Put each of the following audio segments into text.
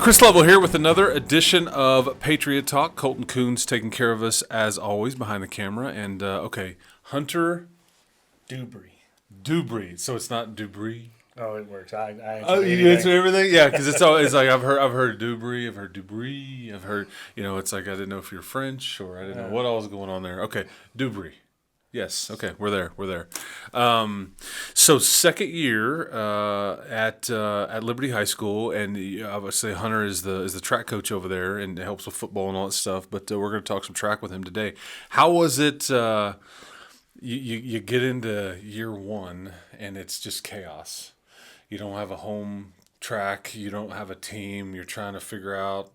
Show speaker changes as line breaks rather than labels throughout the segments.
Chris Lovell here with another edition of Patriot Talk. Colton Coons taking care of us as always behind the camera. And, Hunter Dewbre. So it's not Dewbre.
Oh, it works. I
You answer everything? Yeah, because it's always like I've heard Dewbre, I've heard Dewbre, I've heard, it's like I didn't know if you're French or I didn't know what all was going on there. Okay, Dewbre. Yes. Okay, we're there. So second year at Liberty High School, and obviously Hunter is the track coach over there, and helps with football and all that stuff. But we're going to talk some track with him today. How was it? You get into year one, and it's just chaos. You don't have a home track. You don't have a team. You're trying to figure out.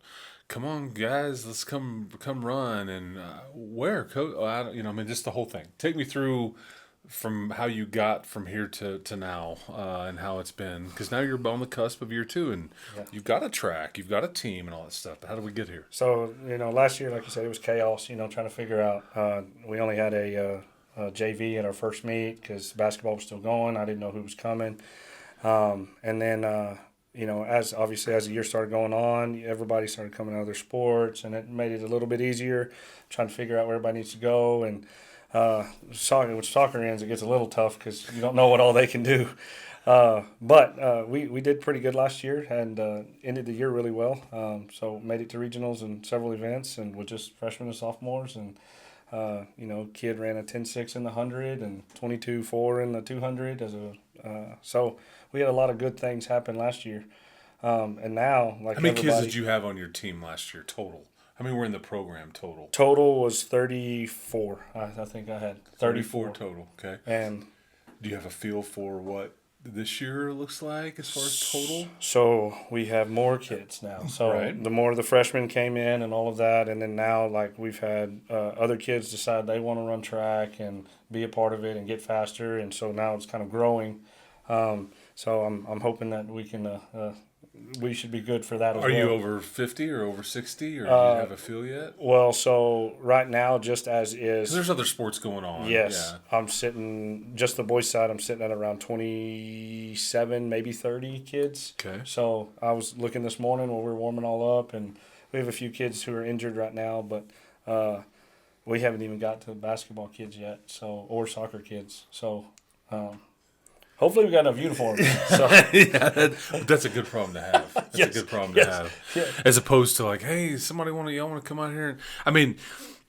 Come on, guys, let's come run. And where, coach? Just the whole thing. Take me through from how you got from here to now and how it's been. Because now you're on the cusp of year two, and you've got a track, you've got a team and all that stuff. But how did we get here?
So, last year, like you said, it was chaos, trying to figure out. We only had a JV at our first meet because basketball was still going. I didn't know who was coming. And then as the year started going on, everybody started coming out of their sports, and it made it a little bit easier trying to figure out where everybody needs to go. And with soccer ends, it gets a little tough because you don't know what all they can do. But we did pretty good last year and ended the year really well. So made it to regionals and several events, and with just freshmen and sophomores. And kid ran a 10.6 in the 100 and 22.4 in the 200 so we had a lot of good things happen last year. And now,
how many kids did you have on your team last year total? How many were in the program total?
Total was 34. I think I had 34
total. Okay.
And
do you have a feel for what this year looks like as far as total?
So we have more kids now. So
right.
The more the freshmen came in and all of that, and then now we've had other kids decide they want to run track and be a part of it and get faster, and so now it's kind of growing. So I'm hoping that we can we should be good for that as well.
Are you over 50 or over 60, or do you have a feel yet?
Well, so right now, just as is.
'Cause there's other sports going on.
Yes.
Yeah.
I'm sitting, just the boys' side, I'm sitting at around 27, maybe 30 kids.
Okay.
So I was looking this morning while we were warming all up, and we have a few kids who are injured right now, but we haven't even got to basketball kids yet, or soccer kids. So hopefully we got enough uniforms. So.
That's a good problem to have. That's a good problem to have. Yeah. As opposed to hey, y'all want to come out here?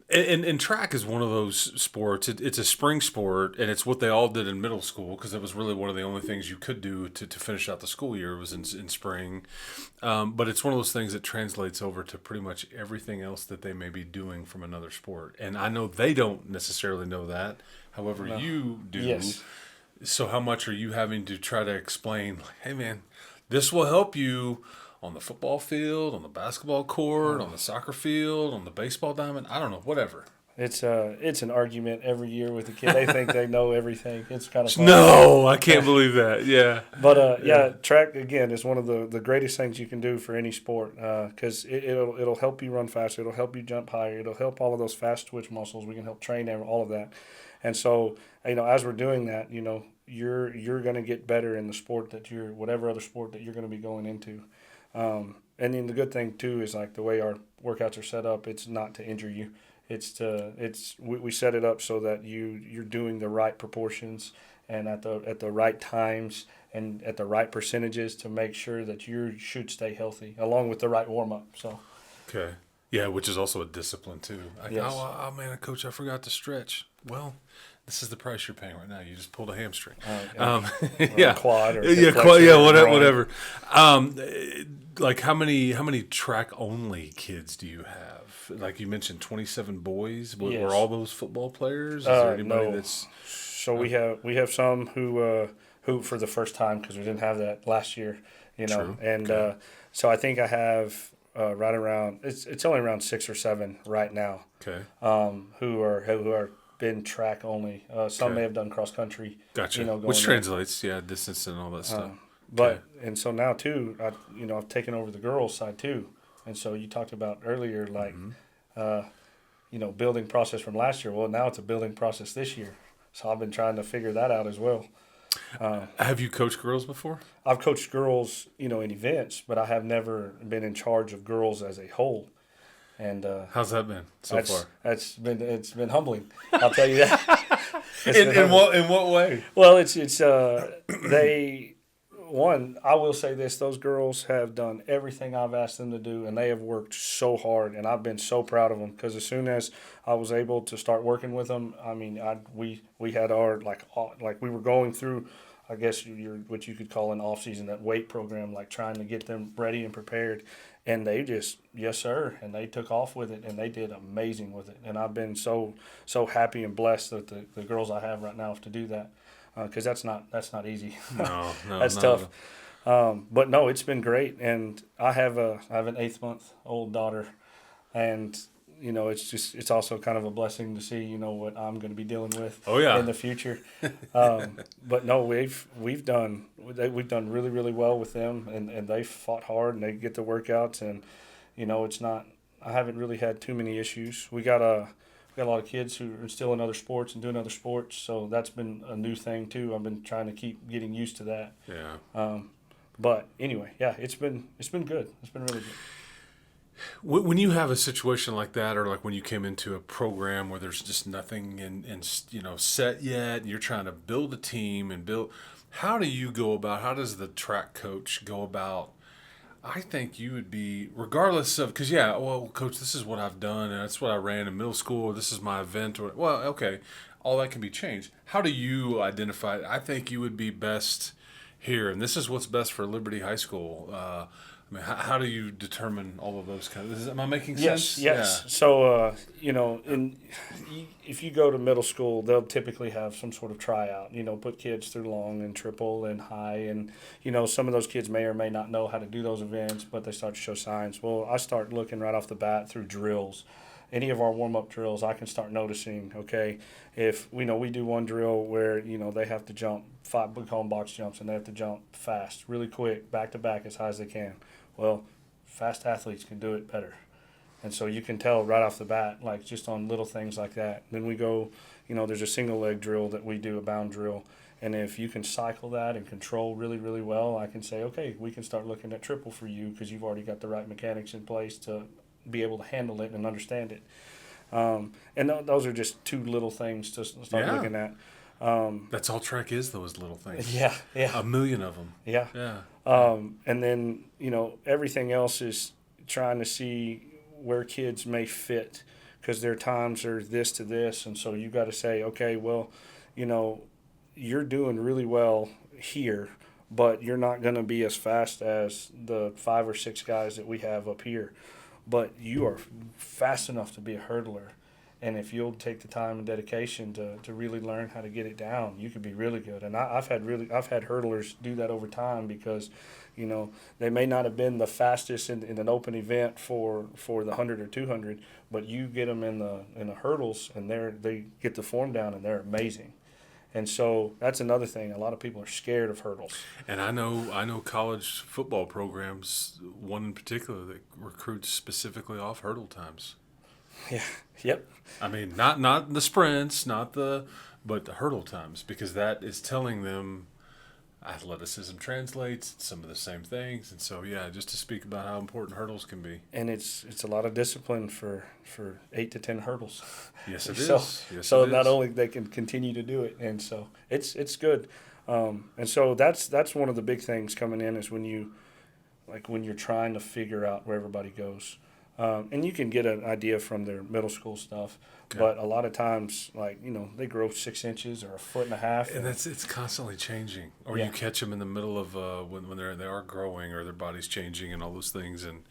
And track is one of those sports. It's a spring sport, and it's what they all did in middle school because it was really one of the only things you could do to finish out the school year was in spring. But it's one of those things that translates over to pretty much everything else that they may be doing from another sport. And I know they don't necessarily know that. However, you do.
Yes.
So how much are you having to try to explain, hey, man, this will help you on the football field, on the basketball court, on the soccer field, on the baseball diamond? I don't know, whatever.
It's an argument every year with the kid. They think they know everything. It's kind of fun.
No, I can't believe that. Yeah.
But, track, again, is one of the greatest things you can do for any sport because it'll help you run faster. It'll help you jump higher. It'll help all of those fast twitch muscles. We can help train all of that. And so, as we're doing that, you're going to get better in the sport whatever other sport that you're going to be going into. And then the good thing too is the way our workouts are set up. It's not to injure you. We set it up so that you're doing the right proportions and at the right times and at the right percentages to make sure that you should stay healthy along with the right warm up. So.
Okay. Yeah, which is also a discipline too.
Yes.
Oh man, coach, I forgot to stretch. Well, this is the price you're paying right now. You just pulled a hamstring.
Quad or
whatever. How many track only kids do you have? Like you mentioned, 27 boys.
Yes.
Were all those football players? Is there anybody that's?
So we have some who for the first time because we didn't have that last year.
True.
And
okay.
So I think I have. Right around it's only around 6 or 7 right now.
Okay.
Who are been track only. Some may have done cross country.
Gotcha. Which translates, distance and all that stuff.
And so now too, I've taken over the girls' side too, and so you talked about earlier building process from last year. Well, now it's a building process this year. So I've been trying to figure that out as well.
Have you coached girls before?
I've coached girls, in events, but I have never been in charge of girls as a whole. And
How's that been so far?
it's been humbling. I'll tell you that.
In what way?
Well, I will say this: those girls have done everything I've asked them to do, and they have worked so hard, and I've been so proud of them. Because as soon as I was able to start working with them, I mean, we had our like we were going through, I guess what you could call an off season, that weight program, like trying to get them ready and prepared. And they just, yes, sir. And they took off with it, and they did amazing with it. And I've been so happy and blessed that the girls I have right now to do that, because that's not easy.
No,
That's tough. But no, it's been great. And I have an 8-month-old daughter, and it's also kind of a blessing to see what I'm going to be dealing with in the future. But no, we've done really, really well with them, and they fought hard, and they get the workouts, and it's not, I haven't really had too many issues. We got a lot of kids who are still in other sports and doing other sports, so that's been a new thing too. I've been trying to keep getting used to that.
Yeah.
But anyway, yeah, it's been good. It's been really good.
When you have a situation like that, or like when you came into a program where there's just nothing set yet, and you're trying to build a team and how do you go about? How does the track coach go about? I think you would be, regardless of, because coach, this is what I've done, and that's what I ran in middle school, or this is my event, or okay, all that can be changed. How do you identify it? I think you would be best here, and this is what's best for Liberty High School. I mean, how do you determine all of those kind of? Am I making sense?
Yes.
Yeah.
So, if you go to middle school, they'll typically have some sort of tryout. Put kids through long and triple and high, and some of those kids may or may not know how to do those events, but they start to show signs. Well, I start looking right off the bat through drills. Any of our warm-up drills, I can start noticing, okay, if we do one drill where, they have to jump 5, we call them box jumps, and they have to jump fast, really quick, back-to-back as high as they can. Well, fast athletes can do it better. And so you can tell right off the bat, like just on little things like that. Then we go, there's a single leg drill that we do, a bound drill. And if you can cycle that and control really, really well, I can say, okay, we can start looking at triple for you because you've already got the right mechanics in place to be able to handle it and understand it. And those are just 2 little things to start looking at.
That's all track is, those little things.
Yeah.
A million of them.
Yeah. And then, everything else is trying to see where kids may fit, because their times are this to this. And so you got to say, okay, well, you're doing really well here, but you're not going to be as fast as the 5 or 6 guys that we have up here. But you are fast enough to be a hurdler. And if you'll take the time and dedication to really learn how to get it down, you could be really good. And I've had hurdlers do that over time, because, they may not have been the fastest in an open event for the 100 or 200, but you get them in the hurdles, and they get the form down, and they're amazing. And so that's another thing. A lot of people are scared of hurdles.
And I know college football programs, one in particular, that recruits specifically off hurdle times.
Yeah. Yep.
I mean, not the sprints, but the hurdle times, because that is telling them athleticism translates some of the same things. And so, just to speak about how important hurdles can be. And
it's a lot of discipline for 8 to 10 hurdles.
Yes, it is.
So not only they can continue to do it, and so it's good. And so that's one of the big things coming in, is when you're trying to figure out where everybody goes. And you can get an idea from their middle school stuff, but a lot of times, they grow 6 inches or 1.5 feet.
And it's constantly changing. Or you catch them in the middle of when they are growing, or their body's changing and all those things, and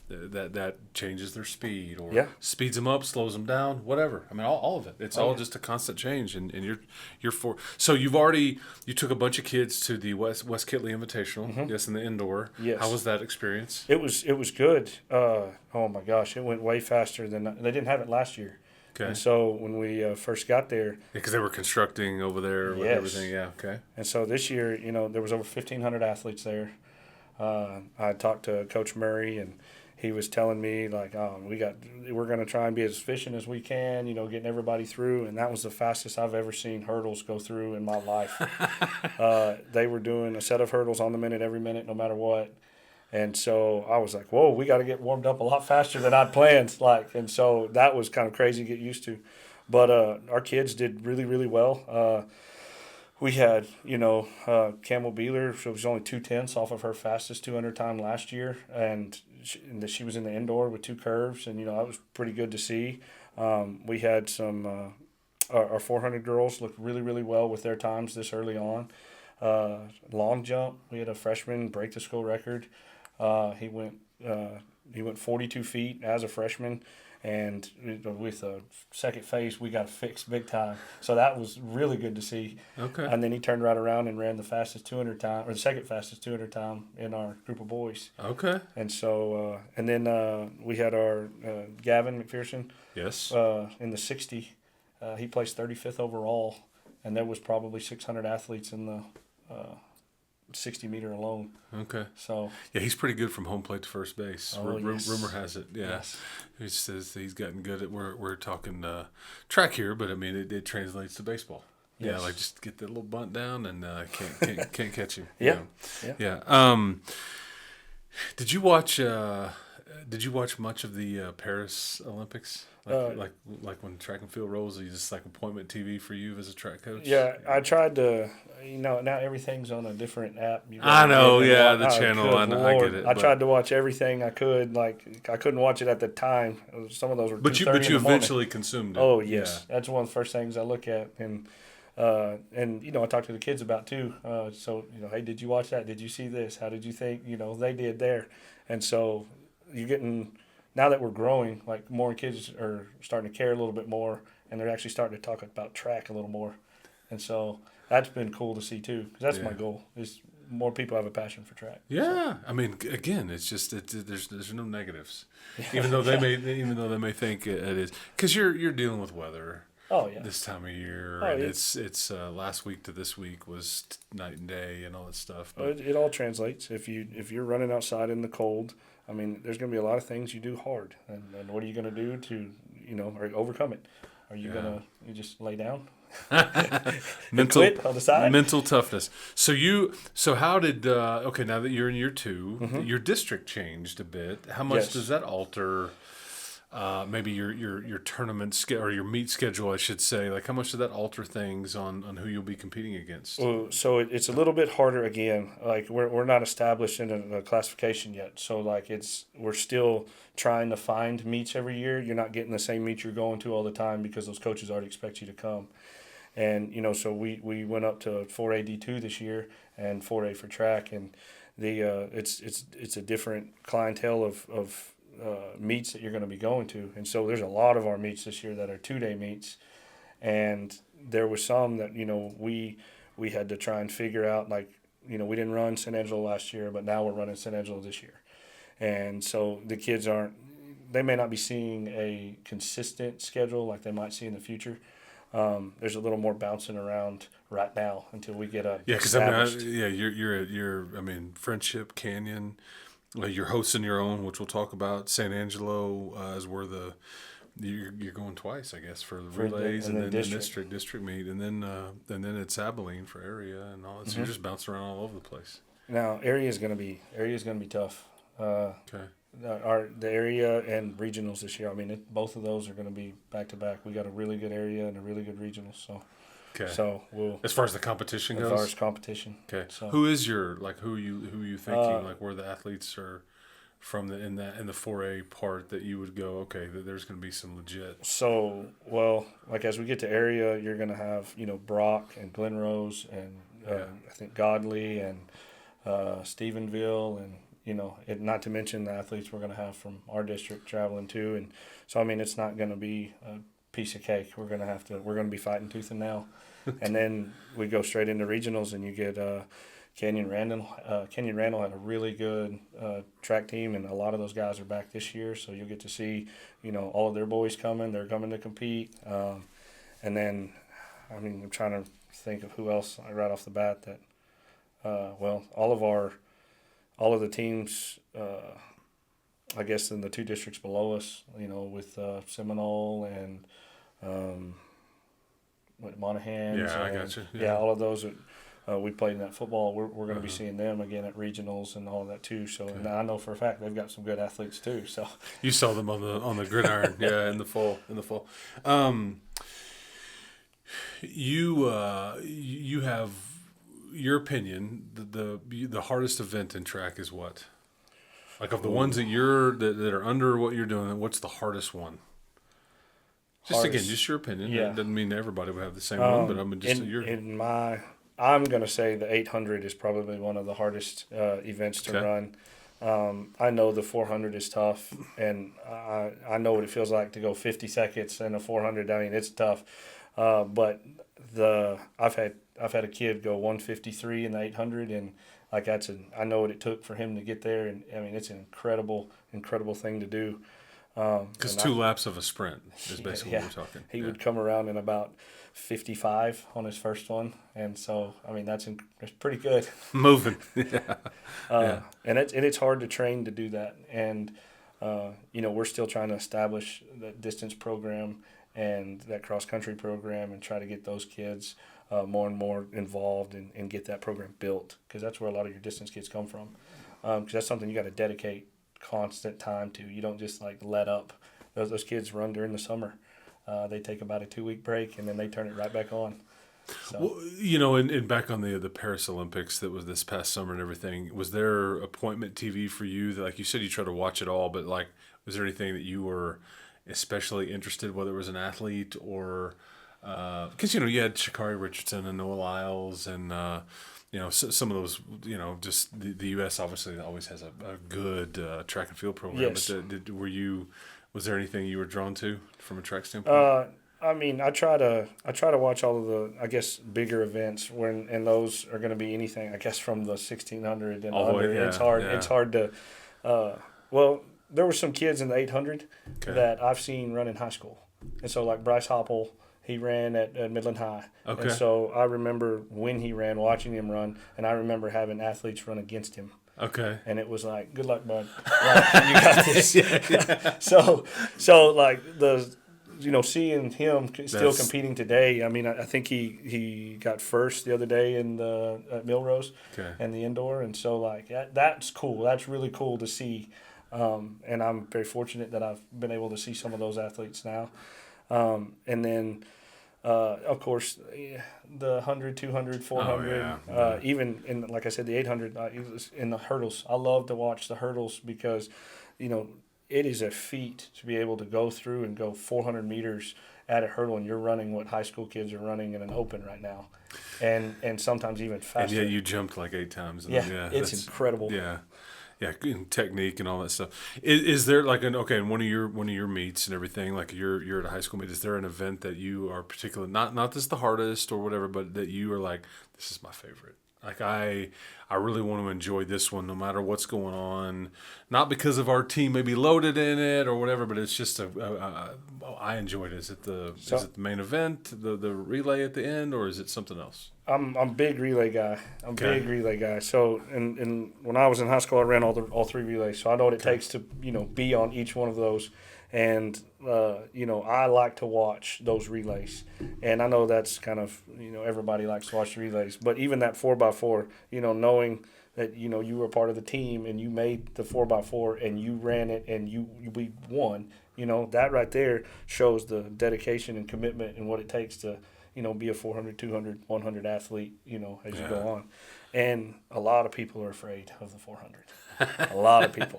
that changes their speed, or speeds them up, slows them down, whatever. I mean, all of it. It's all just a constant change, and you're for. So you took a bunch of kids to the Wes Kittley Invitational, yes, in the indoor.
Yes.
How was that experience?
It was good. Oh my gosh, it went way faster than they didn't have it last year.
Okay.
And so when we first got there,
because they were constructing over there with everything. Yeah. Okay.
And so this year, there was over 1,500 athletes there. I talked to Coach Murray, and he was telling me like, we're going to try and be as efficient as we can, getting everybody through. And that was the fastest I've ever seen hurdles go through in my life. They were doing a set of hurdles on the minute every minute, no matter what. And so I was like, whoa, we got to get warmed up a lot faster than I'd planned. And so that was kind of crazy to get used to. But our kids did really, really well. We had, Camel Beeler, so it was only 2/10 off of her fastest 200 time last year. And she was in the indoor with 2 curves. And, that was pretty good to see. We had some, our 400 girls looked really, really well with their times this early on. Long jump, we had a freshman break the school record. He went 42 feet as a freshman, and with a second phase, we got fixed big time. So that was really good to see.
Okay.
And then he turned right around and ran the fastest 200 time, or the second fastest 200 time in our group of boys.
Okay.
And so, and then we had our Gavin McPherson.
Yes.
In the 60, he placed 35th overall, and there was probably 600 athletes in the 60 meter alone.
Okay.
So
yeah, he's pretty good from home plate to first base.
Yes.
Rumor has it. Yeah.
Yes.
He says he's gotten good at. We're talking track here, but I mean it translates to baseball.
Yes.
Yeah, like just get that little bunt down and can't catch him.
Yeah.
Yeah. Did you watch much of the Paris Olympics? Like when track and field rolls, is just like appointment TV for you as a track coach?
Yeah, I tried to. Now everything's on a different app.
I know, yeah, the channel. I get it.
I tried to watch everything I could. Like I couldn't watch it at the time. Some of those were.
But you eventually consumed it.
Oh yes, yeah. That's one of the first things I look at, and I talk to the kids about too. So hey, did you watch that? Did you see this? How did you think? They did there, and so you're getting. Now that we're growing, like more kids are starting to care a little bit more, and they're actually starting to talk about track a little more, and so that's been cool to see too. Because that's my goal: is more people have a passion for track.
Yeah, so. I mean, again, it's just there's no negatives, even though they may think it is, because you're dealing with weather.
Oh yeah.
This time of year,
and
it's last week to this week was night and day and all that stuff.
But it all translates. If you're running outside in the cold. I mean, there's going to be a lot of things you do hard, and what are you going to do to, or overcome it? Are you going to just lay down?
Quit
on the side?
Mental toughness. So how did now that you're in year 2, your district changed a bit. How much does that alter? Maybe your tournament or your meet schedule, I should say. Like, how much did that alter things on who you'll be competing against?
Well, so it's a little bit harder again. Like we're not established in a classification yet. So like we're still trying to find meets every year. You're not getting the same meet you're going to all the time because those coaches already expect you to come. And so we went up to 4A D2 this year and 4A for track, and it's a different clientele of meets that you're going to be going to. And so there's a lot of our meets this year that are 2-day meets, and there was some that we had to try and figure out, like we didn't run San Angelo last year, but now we're running San Angelo this year. And so the kids they may not be seeing a consistent schedule like they might see in the future. There's a little more bouncing around right now until we get
because you're Friendship Canyon. You're hosting your own, which we'll talk about. San Angelo is where you're going twice, I guess, for the relays, and then the district meet, and then it's Abilene for area and all that. So you're just bouncing around all over the place.
Now area is going to be tough.
Okay.
The area and regionals this year. I mean, both of those are going to be back to back. We got a really good area and a really good regional. So.
Okay.
So we'll.
As far as the competition goes.
As far as competition.
Okay.
So.
Who is who are you thinking where the athletes are from in the 4A part that you would go, okay, there's going to be some legit.
So as we get to area, you're going to have Brock and Glen Rose and I think Godley and Stephenville and not to mention the athletes we're going to have from our district traveling too. And so I mean it's not going to be a piece of cake. We're going to be fighting tooth and nail. And then we go straight into regionals, and you get Kenyon Randall. Kenyon Randall had a really good track team, and a lot of those guys are back this year. So you'll get to see, all of their boys coming. They're coming to compete. And then, I'm trying to think of who else right off the bat that. All of the teams I guess in the 2 districts below us, with Seminole and Monahans.
Yeah, I got you.
Yeah, all of those. We played in that football. We're going to be seeing them again at regionals and all of that too. So, and I know for a fact they've got some good athletes too. So
you saw them on the gridiron, yeah, in the fall. You have your opinion. The hardest event in track is what? Like of the ones that are under what you're doing, what's the hardest one? Just your opinion.
Yeah.
It doesn't mean everybody would have the same one, but I'm just
I'm going to say the 800 is probably one of the hardest events to run. I know the 400 is tough, and I know what it feels like to go 50 seconds in a 400. I mean, it's tough. But I've had a kid go 153 in the 800, and like I know what it took for him to get there, and I mean it's an incredible thing to do.
Because 2 laps of a sprint is basically what we're talking.
He would come around in about 55 on his first one, and so I mean that's pretty good.
Moving,
and it's hard to train to do that, and we're still trying to establish that distance program and that cross country program, and try to get those kids more and more involved and get that program built, because that's where a lot of your distance kids come from. Because that's something you got to dedicate constant time to. You don't just like let up. Those kids run during the summer. They take about a 2-week break, and then they turn it right back on. So.
Well, and back on the Paris Olympics that was this past summer and everything, was there appointment TV for you? That, like you said, you try to watch it all, but like, was there anything that you were especially interested, whether it was an athlete or because you had Sha'Carri Richardson and Noah Lyles and some of those, just the U.S. obviously always has a good track and field program.
Yes.
But was there anything you were drawn to from a track standpoint?
I mean, I try to watch all of the, I guess, bigger events and those are going to be anything, I guess, from the 1600 and under.
Yeah,
it's hard.
Yeah.
It's hard to. There were some kids in the 800 that I've seen run in high school, and so like Bryce Hopple, he ran at Midland High, and so I remember when he ran, watching him run, and I remember having athletes run against him.
Okay.
And it was like, good luck, bud. Like, you got this. So like seeing him still competing today. I mean, I think he got first the other day in the Milrose and the indoor, and so like that's cool. That's really cool to see, and I'm very fortunate that I've been able to see some of those athletes now, and then. Of course, the 100, 200, 400, even in, like I said, the 800, in the hurdles. I love to watch the hurdles because, it is a feat to be able to go through and go 400 meters at a hurdle, and you're running what high school kids are running in an open right now, and sometimes even faster.
And yeah, you jumped like 8 times.
It's incredible.
Yeah. Yeah, technique and all that stuff. Is there like in one of your meets and everything, like you're at a high school meet, is there an event that you are particularly not this the hardest or whatever, but that you are like, this is my favorite? Like I really want to enjoy this one no matter what's going on, not because of our team maybe loaded in it or whatever, but it's just I enjoyed it. Is it the main event, the relay at the end, or is it something else?
I'm a big relay guy. Big relay guy. So and when I was in high school, I ran all 3 relays. So I know what it takes to be on each one of those. And I like to watch those relays, and I know that's kind of everybody likes to watch the relays. But even that 4x4, knowing that you were part of the team and you made the 4x4 and you ran it and we won. That right there shows the dedication and commitment and what it takes to be a 400, 200, 100 athlete, as you go on. And a lot of people are afraid of the 400. A lot of people.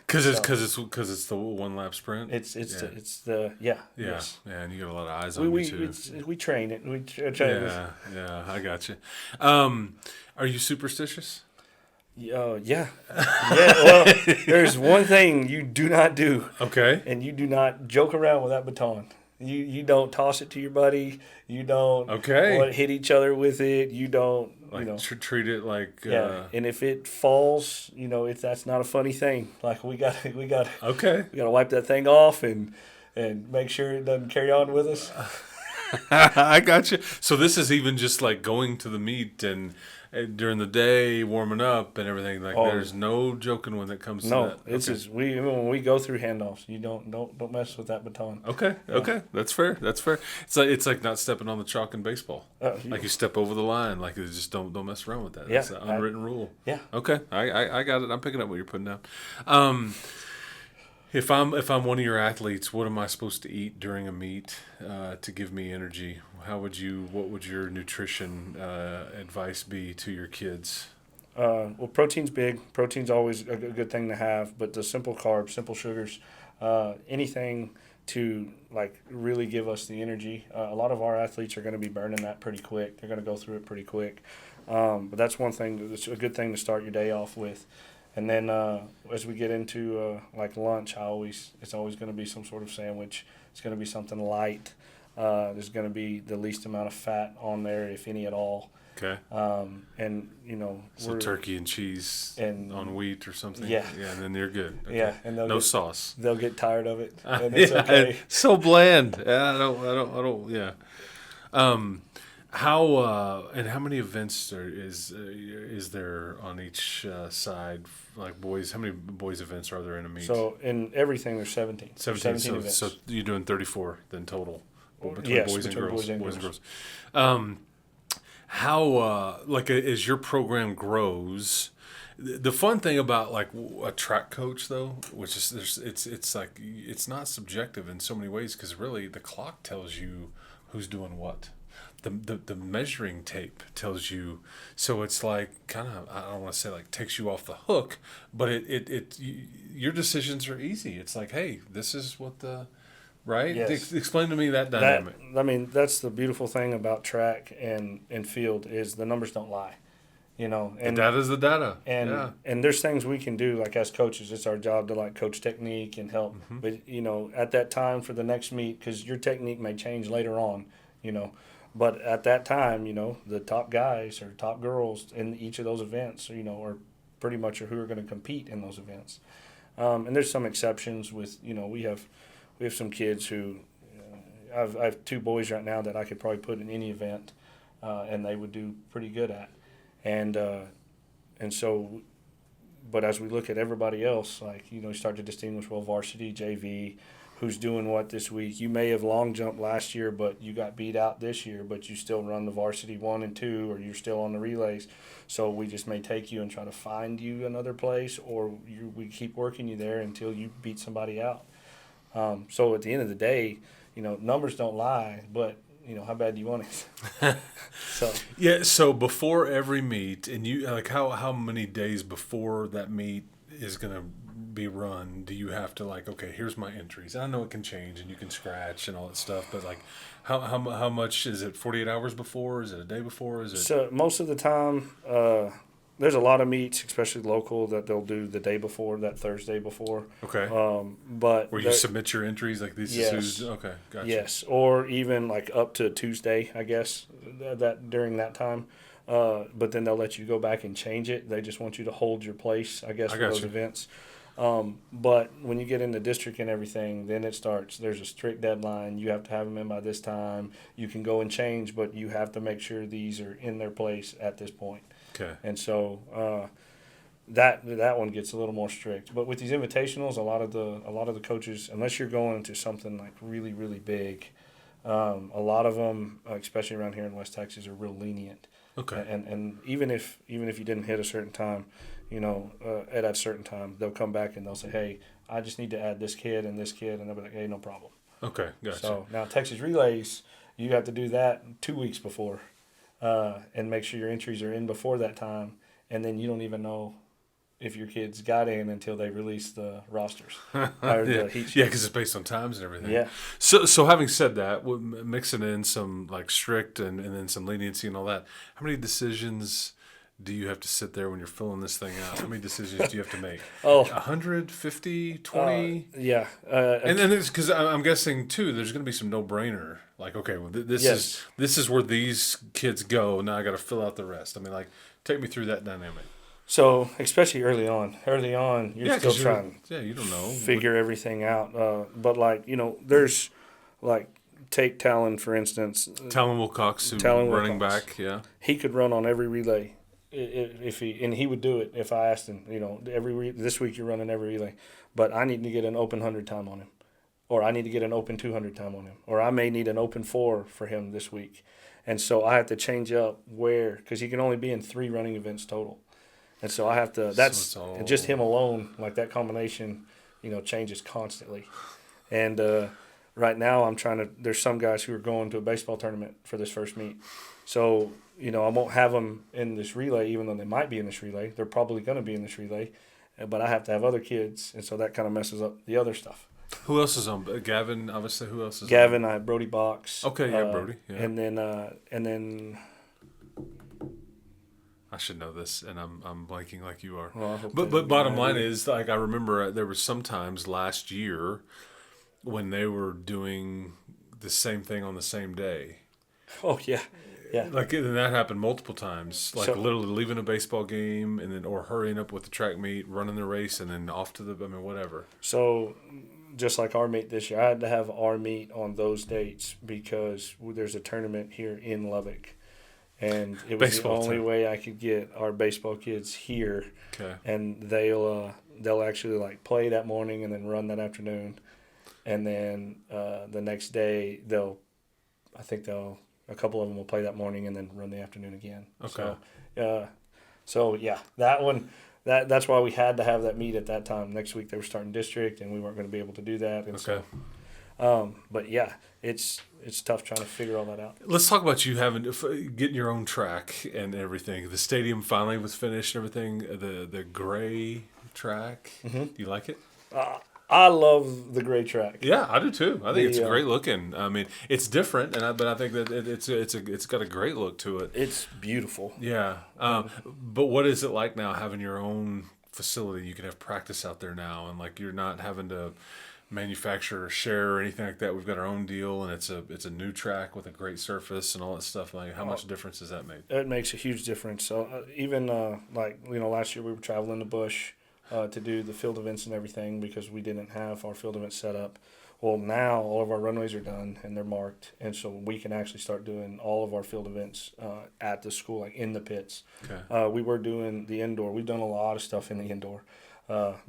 Because it's the 1 lap sprint.
Yes.
And you get a lot of eyes on you too.
We train it.
Yeah, I got you. Are you superstitious?
Yeah. Well, there's one thing you do not do.
Okay.
And you do not joke around with that baton. You don't toss it to your buddy. You don't hit each other with it. You don't
treat it like
and if it falls, that's not a funny thing. Like we got to wipe that thing off and make sure it doesn't carry on with us.
I got you. So this is even just like going to the meet and during the day, warming up and everything. Like there's no joking when it comes to
No,
that.
it's just when we go through handoffs, you don't mess with that baton.
Okay, that's fair. It's like not stepping on the chalk in baseball. Like you step over the line. Like you just don't mess around with that. That's an unwritten rule.
Yeah.
Okay, I got it. I'm picking up what you're putting down. If I'm one of your athletes, what am I supposed to eat during a meet to give me energy? What would your nutrition advice be to your kids?
Well, protein's big. Protein's always a good thing to have, but the simple carbs, simple sugars, anything to like really give us the energy. A lot of our athletes are going to be burning that pretty quick. They're going to go through it pretty quick. But that's one thing. That's a good thing to start your day off with. And then as we get into like lunch, it's always going to be some sort of sandwich. It's going to be something light. There's going to be the least amount of fat on there, if any at all.
Okay.
And
so turkey and cheese and on wheat or something.
Yeah.
Yeah, and then you're good. Okay.
Yeah, and
no sauce.
They'll get tired of it, and it's okay.
So bland. Yeah, I don't. Yeah. How many events is there on each side? Like boys, how many boys events are there in a meet?
So in everything, there's 17. 17 events.
So you're doing 34 then total between
yes,
boys
between
and girls.
boys and girls.
How as your program grows, the fun thing about like a track coach though, which is it's like it's not subjective in so many ways because really the clock tells you who's doing what. The measuring tape tells you, so it's like kind of, I don't want to say like takes you off the hook, but your decisions are easy. It's like, hey, this is what right?
Yes.
Explain to me that dynamic.
That's the beautiful thing about track and field is the numbers don't lie. And
the data's the data.
And there's things we can do, like as coaches, it's our job to like coach technique and help. Mm-hmm. But at that time for the next meet, because your technique may change later on, but at that time, the top guys or top girls in each of those events, are pretty much who are going to compete in those events. And there's some exceptions with, we have some kids who, I have two boys right now that I could probably put in any event, and they would do pretty good at. And so, but as we look at everybody else, like, you start to distinguish, well, varsity, JV, who's doing what this week. You may have long jumped last year, but you got beat out this year, but you still run the varsity 1 and 2, or you're still on the relays. So we just may take you and try to find you another place, or we keep working you there until you beat somebody out. So at the end of the day, numbers don't lie, but how bad do you want it?
So before every meet, and you like how many days before that meet is gonna be run do you have to like, okay, here's my entries? I know it can change and you can scratch and all that stuff, but like how much is it? 48 hours before? Is it a day before? Is it?
So most of the time, there's a lot of meets, especially local, that they'll do the day before, that Thursday before.
Okay.
But
where you submit your entries, like this is who's okay, gotcha.
Yes, or even like up to Tuesday, I guess, that during that time. But then they'll let you go back and change it. They just want you to hold your place, I guess, for those events. But when you get into district and everything, then it starts. There's a strict deadline. You have to have them in by this time. You can go and change, but you have to make sure these are in their place at this point.
Okay.
And so that one gets a little more strict. But with these invitationals, a lot of the coaches, unless you're going to something like really, really big, a lot of them, especially around here in West Texas, are real lenient.
Okay.
And even if you didn't hit a certain time, at a certain time, they'll come back and they'll say, hey, I just need to add this kid, and they'll be like, hey, no problem.
Okay, gotcha.
So now Texas Relays, you have to do that 2 weeks before, and make sure your entries are in before that time, and then you don't even know if your kids got in until they release the rosters. Or the heat sheets.
Yeah, because it's based on times and everything.
Yeah.
So having said that, mixing in some like strict and then some leniency and all that, how many decisions do you have to sit there when you're filling this thing out? How many decisions do you have to make? 150, 20?
Yeah.
And then it's because I'm guessing too, there's going to be some no-brainer. Like, okay, well, this is where these kids go. Now I got to fill out the rest. I mean, like, take me through that dynamic.
So, especially early on, you're still trying
you don't know.
figure everything out. But, like, there's, like, take Talon, for instance.
Talon Wilcox, running back, yeah.
He could run on every relay if he would do it if I asked him. This week you're running every relay, but I need to get an open 100 time on him, or I need to get an open 200 time on him, or I may need an open 4 for him this week, and so I have to change up because he can only be in 3 running events total, and so I have to. That's just him alone. Like that combination, changes constantly, and. Right now, there's some guys who are going to a baseball tournament for this first meet. So, I won't have them in this relay, even though they might be in this relay. They're probably going to be in this relay. But I have to have other kids, and so that kind of messes up the other stuff.
Who else is on? Gavin, obviously. Who else is
Gavin,
on?
I have Brody Box.
Okay, yeah, Brody. Yeah.
And then
I should know this, and I'm blanking like you are.
Well,
but bottom line is, like, I remember there was sometimes last year when they were doing the same thing on the same day.
Oh, yeah. Yeah.
Like, and that happened multiple times. Like, literally leaving a baseball game or hurrying up with the track meet, running the race, and then off to whatever.
So, just like our meet this year, I had to have our meet on those dates because there's a tournament here in Lubbock. And it was the only way I could get our baseball kids here.
Okay.
And they'll actually, play that morning and then run that afternoon. And then the next day, a couple of them will play that morning and then run the afternoon again.
Okay.
So yeah, that one, that's why we had to have that meet at that time. Next week they were starting district, and we weren't going to be able to do that. And
okay.
But yeah, it's tough trying to figure all that out.
Let's talk about you getting your own track and everything. The stadium finally was finished and everything. The gray track. Mm-hmm. Do you like it?
I love the gray track.
Yeah, I do too. I think it's great looking. I mean, it's different, but I think that it's got a great look to it.
It's beautiful.
Yeah. But what is it like now having your own facility? You can have practice out there now, and like you're not having to manufacture or share or anything like that. We've got our own deal, and it's a new track with a great surface and all that stuff. Like, how much difference does that make?
It makes a huge difference. So even last year we were traveling the bush. To do the field events and everything because we didn't have our field events set up. Well, now all of our runways are done and they're marked, and so we can actually start doing all of our field events at the school, like in the pits.
Okay.
We were doing the indoor. We've done a lot of stuff in the indoor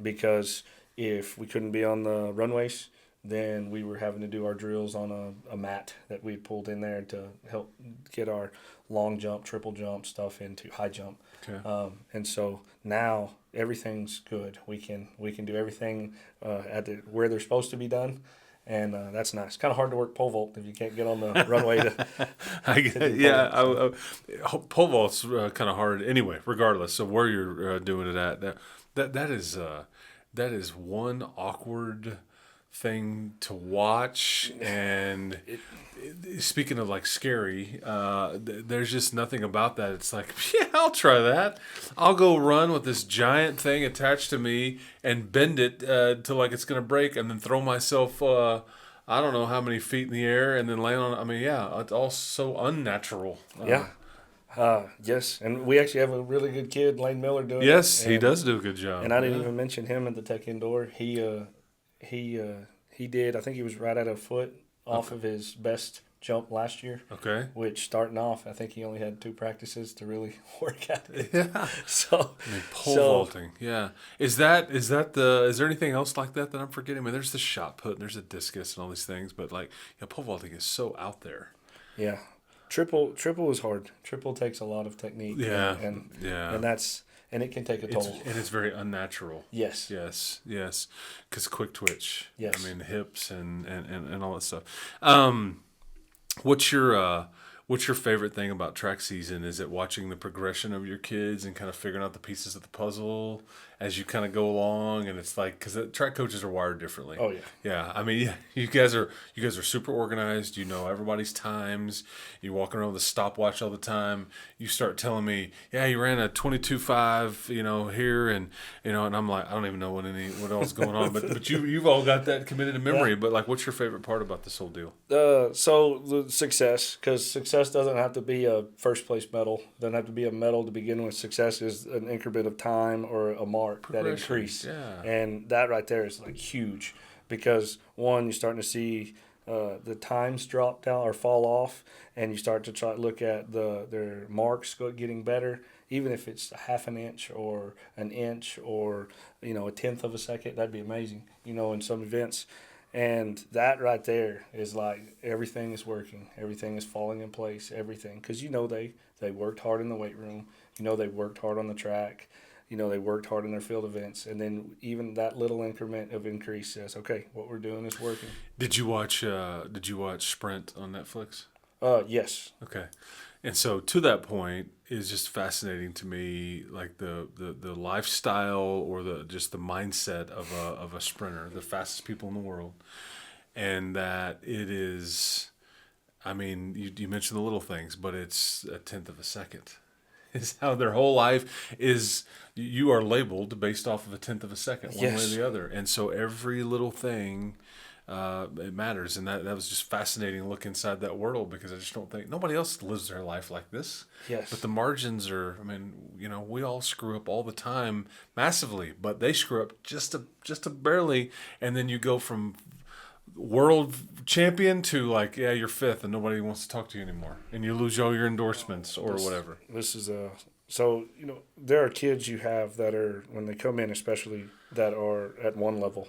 because if we couldn't be on the runways, then we were having to do our drills on a mat that we pulled in there to help get our long jump, triple jump stuff into high jump.
Okay.
And so now everything's good. We can do everything where they're supposed to be done, and that's nice. It's kind of hard to work pole vault if you can't get on the runway to.
Pole vault's kind of hard anyway, regardless of where you're doing it at. That is one awkward thing to watch, and speaking of like scary, there's just nothing about that. It's like, yeah, I'll try that. I'll go run with this giant thing attached to me and bend it till like it's gonna break, and then throw myself I don't know how many feet in the air and then land on. I mean, yeah, it's all so unnatural.
Yes, and we actually have a really good kid, Lane Miller, doing it.
Yes, he does do a good job.
And I didn't even mention him at the Tech Indoor. He did. I think he was right at a foot off of his best jump last year.
Okay.
Which starting off, I think he only had 2 practices to really work at it.
Yeah.
So
pole vaulting. Yeah. Is there anything else like that I'm forgetting? I mean, there's the shot put, and there's a discus and all these things, but like, pole vaulting is so out there.
Yeah. Triple is hard. Triple takes a lot of technique.
Yeah.
And it can take a toll.
And it's very unnatural.
Yes.
Because quick twitch.
Yes.
I mean, hips and all that stuff. What's your favorite thing about track season? Is it watching the progression of your kids and kind of figuring out the pieces of the puzzle as you kind of go along? And it's like, because the track coaches are wired differently.
Oh yeah.
Yeah. I mean, yeah, you guys are super organized. You know everybody's times. You're walking around with a stopwatch all the time. You start telling me, yeah, you ran a 22.5, here, and and I'm like, I don't even know what else is going on. But you've all got that committed to memory. Yeah. But like, what's your favorite part about this whole deal?
So the success, because success doesn't have to be a first place medal. Doesn't have to be a medal to begin with. Success is an increment of time or a mark that increase.
Yeah.
And that right there is like huge, because one, you're starting to see the times drop down or fall off, and you start to try to look at their marks getting better, even if it's a half an inch or an inch or a tenth of a second, that'd be amazing. In some events. And that right there is like everything is working, everything is falling in place, everything. Because they worked hard in the weight room, they worked hard on the track, they worked hard in their field events. And then even that little increment of increase says, okay, what we're doing is working.
Did you watch Sprint on Netflix?
Yes.
Okay. And so to that point is just fascinating to me, like the lifestyle or the mindset of a sprinter, the fastest people in the world, and that it is. I mean, you mentioned the little things, but it's a tenth of a second. Is how their whole life is. You are labeled based off of a tenth of a second, one way or the other, and so every little thing. It matters, and that was just fascinating to look inside that world, because I just don't think nobody else lives their life like this.
Yes.
But the margins are, we all screw up all the time massively, but they screw up just a barely, and then you go from world champion to you're fifth and nobody wants to talk to you anymore, and you lose all your endorsements or whatever.
This is so there are kids you have that are, when they come in especially, that are at one level.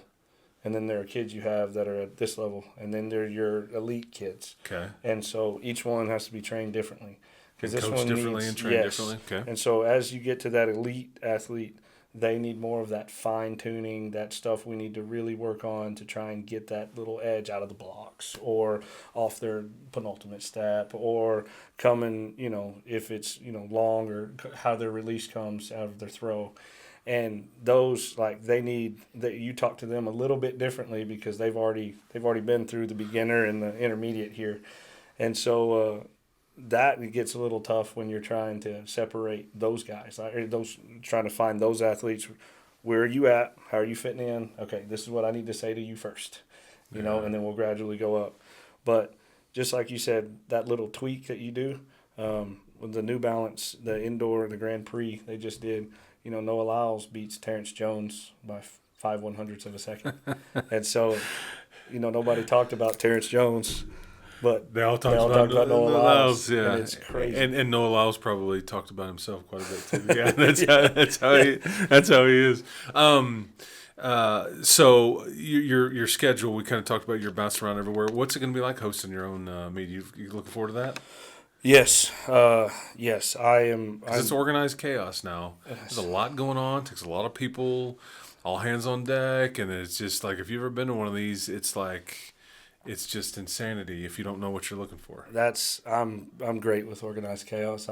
And then there are kids you have that are at this level, and then they're your elite kids.
Okay.
And so each one has to be trained differently.
Because this one differently and trained differently. Okay.
And so as you get to that elite athlete, they need more of that fine tuning, that stuff we need to really work on to try and get that little edge out of the blocks or off their penultimate step, or coming, if it's long, or how their release comes out of their throw. And those, they need that you talk to them a little bit differently, because they've already been through the beginner and the intermediate here, and so that gets a little tough when you're trying to separate those guys, trying to find those athletes. Where are you at? How are you fitting in? Okay, this is what I need to say to you first, and then we'll gradually go up. But just like you said, that little tweak that you do with the New Balance, the indoor, the Grand Prix they just did. Noah Lyles beats Terrence Jones by 5/100ths of a second. And so, nobody talked about Terrence Jones, but
they all talked about Noah Lyles. Yeah.
And it's crazy.
And Noah Lyles probably talked about himself quite a bit too. Yeah, that's how he is. So your schedule, we kind of talked about, you're bouncing around everywhere. What's it going to be like hosting your own meet? You looking forward to that?
Yes, I am.
Because it's organized chaos now. There's a lot going on. It takes a lot of people, all hands on deck, and it's just if you've ever been to one of these, it's just insanity if you don't know what you're looking for.
I'm great with organized chaos.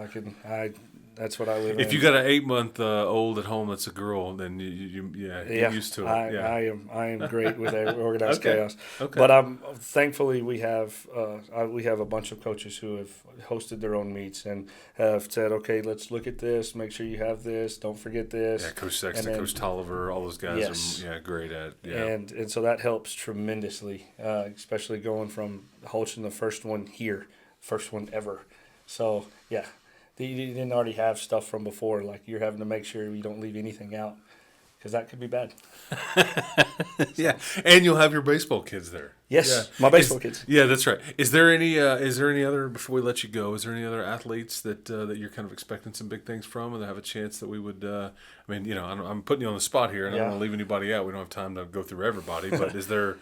That's what I live in.
If you got an 8-month-old at home that's a girl, then you get used to it.
I am great with organized chaos.
Okay.
But thankfully we have a bunch of coaches who have hosted their own meets and have said, okay, let's look at this, make sure you have this, don't forget this.
Yeah, Coach Sexton, Coach Tolliver, all those guys are great at it. Yeah.
And so that helps tremendously, especially going from hosting the first one here, first one ever. So yeah. You didn't already have stuff from before, you're having to make sure you don't leave anything out, because that could be bad.
Yeah, and you'll have your baseball kids there.
Yes, my baseball kids.
Yeah, that's right. Is there any other, before we let you go, is there any other athletes that you're kind of expecting some big things from, and that have a chance that we would? I'm putting you on the spot here, and I don't want to leave anybody out. We don't have time to go through everybody, but is there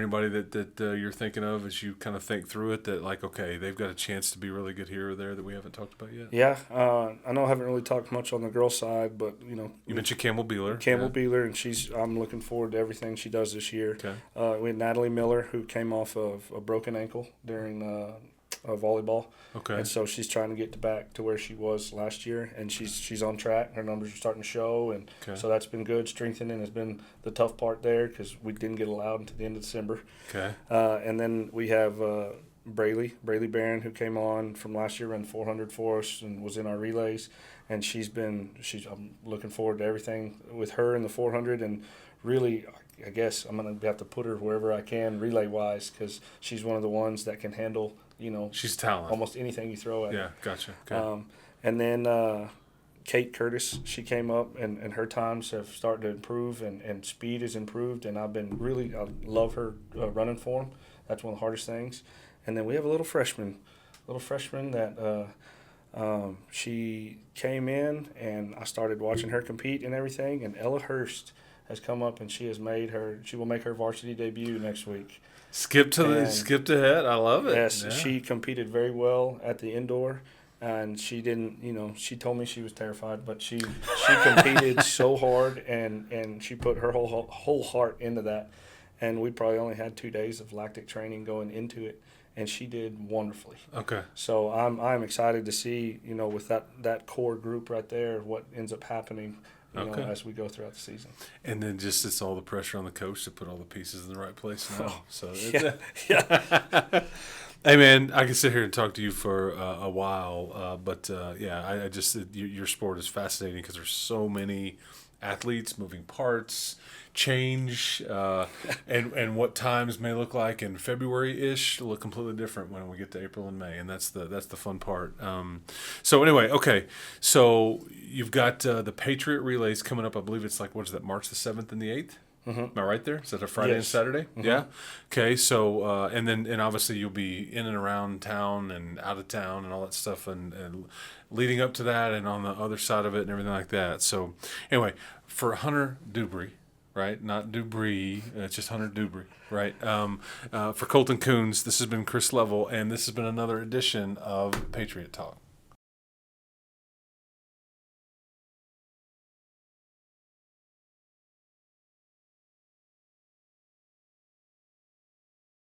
anybody that you're thinking of as you kind of think through it, that okay, they've got a chance to be really good here or there that we haven't talked about yet? Yeah,
I know I haven't really talked much on the girls' side, but
you mentioned Campbell Beeler.
Beeler, and I'm looking forward to everything she does this year.
Okay.
We had Natalie Miller, who came off of a broken ankle during volleyball.
Okay.
And so she's trying to get back to where she was last year, and she's on track. Her numbers are starting to show, and so that's been good. Strengthening has been the tough part there, because we didn't get allowed until the end of December.
Okay.
And then we have Braylee Barron, who came on from last year, ran 400 for us and was in our relays, and I'm looking forward to everything with her in the 400, and really, I guess I'm going to have to put her wherever I can relay-wise, because she's one of the ones that can handle,
she's talent.
Almost anything you throw at her.
Yeah, gotcha. Okay.
And then Kate Curtis, she came up, and her times have started to improve, and speed has improved, and I love her running form. That's one of the hardest things. And then we have a little freshman that she came in, and I started watching her compete and everything. And Ella Hurst has come up, and she will make her varsity debut next week.
Skipped ahead. I love it.
Yes,
Yeah.
she competed very well at the indoor, and she didn't. She told me she was terrified, but she competed so hard, and she put her whole heart into that. And we probably only had 2 days of lactic training going into it, and she did wonderfully.
Okay.
So I'm excited to see, with that core group right there, what ends up happening, as we go throughout the season.
And then just it's all the pressure on the coach to put all the pieces in the right place now.
Oh,
So
yeah.
Hey man, I can sit here and talk to you for a while, but I just your sport is fascinating because there's so many athletes, moving parts, change, and what times may look like in February-ish look completely different when we get to April and May, and that's the fun part. So anyway, okay, so you've got the Patriot Relays coming up. I believe it's like, what is that, March the 7th and the 8th? Mm-hmm. Am I right there? Is that a Friday and Saturday? Mm-hmm. Yeah. Okay. So and obviously you'll be in and around town and out of town and all that stuff and leading up to that and on the other side of it and everything like that. So anyway, for Hunter Dewbre, right? Not Dewbre, it's just Hunter Dewbre, right? For Colton Coons, this has been Chris Level, and this has been another edition of Patriot Talk.